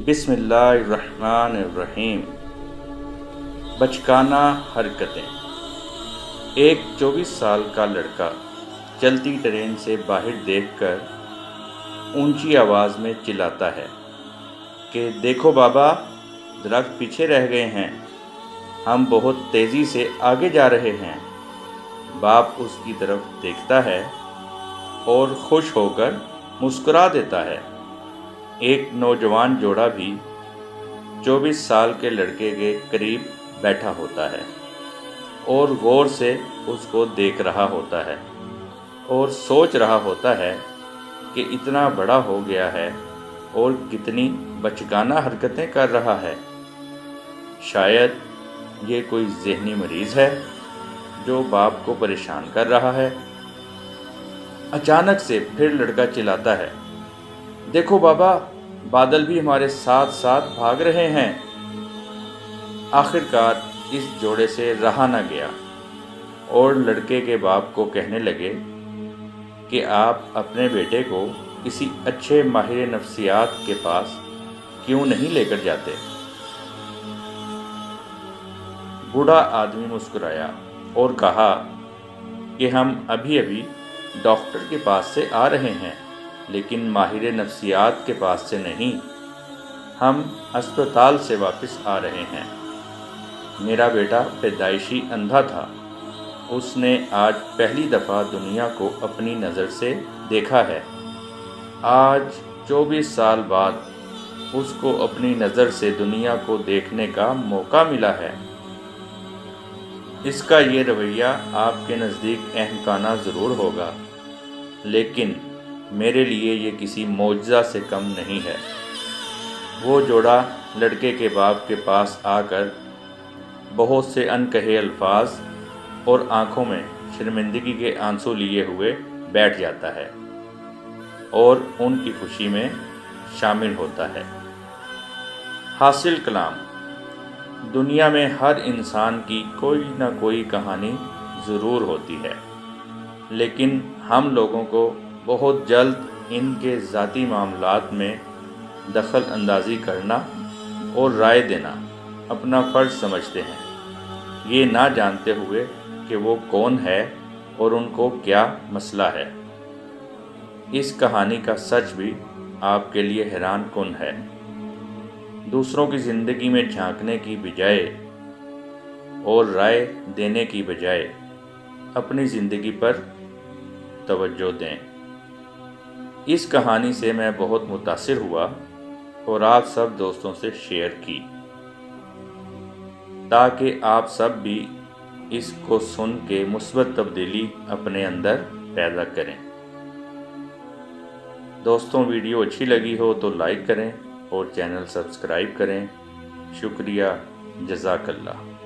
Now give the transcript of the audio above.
बिस्मिल्लाहिर्रहमानिर्रहीम। बचकाना हरकतें। एक 24 साल का लड़का चलती ट्रेन से बाहर देखकर ऊंची आवाज़ में चिल्लाता है कि देखो बाबा, दरख्त पीछे रह गए हैं, हम बहुत तेज़ी से आगे जा रहे हैं। बाप उसकी तरफ देखता है और खुश होकर मुस्कुरा देता है। एक नौजवान जोड़ा भी 24 साल के लड़के के करीब बैठा होता है और गौर से उसको देख रहा होता है और सोच रहा होता है कि इतना बड़ा हो गया है और कितनी बचकाना हरकतें कर रहा है। शायद ये कोई ज़हनी मरीज़ है जो बाप को परेशान कर रहा है। अचानक से फिर लड़का चिल्लाता है, देखो बाबा, बादल भी हमारे साथ साथ भाग रहे हैं। आखिरकार इस जोड़े से रहा न गया और लड़के के बाप को कहने लगे कि आप अपने बेटे को किसी अच्छे माहिर नफ्सियात के पास क्यों नहीं लेकर जाते। बूढ़ा आदमी मुस्कुराया और कहा कि हम अभी अभी डॉक्टर के पास से आ रहे हैं, लेकिन माहिर नफ्सियात के पास से नहीं। हम अस्पताल से वापस आ रहे हैं। मेरा बेटा पैदाइशी अंधा था। उसने आज पहली दफ़ा दुनिया को अपनी नज़र से देखा है। आज 24 साल बाद उसको अपनी नज़र से दुनिया को देखने का मौका मिला है। इसका ये रवैया आपके नज़दीक अहमकाना ज़रूर होगा, लेकिन मेरे लिए ये किसी मौजज़ा से कम नहीं है। वो जोड़ा लड़के के बाप के पास आकर बहुत से अनकहे अल्फाज और आँखों में शर्मिंदगी के आंसू लिए हुए बैठ जाता है और उनकी खुशी में शामिल होता है। हासिल कलाम। दुनिया में हर इंसान की कोई ना कोई कहानी ज़रूर होती है, लेकिन हम लोगों को बहुत जल्द इनके ज़ाती मामलात में दखल अंदाज़ी करना और राय देना अपना फ़र्ज़ समझते हैं, ये ना जानते हुए कि वो कौन है और उनको क्या मसला है। इस कहानी का सच भी आपके लिए हैरान कुन है। दूसरों की ज़िंदगी में झांकने की बजाय और राय देने की बजाय अपनी ज़िंदगी पर तवज्जो दें। इस कहानी से मैं बहुत मुतासिर हुआ और आप सब दोस्तों से शेयर की, ताकि आप सब भी इसको सुन के मुस्बत तब्दीली अपने अंदर पैदा करें। दोस्तों, वीडियो अच्छी लगी हो तो लाइक करें और चैनल सब्सक्राइब करें। शुक्रिया, जज़ाकल्लाह।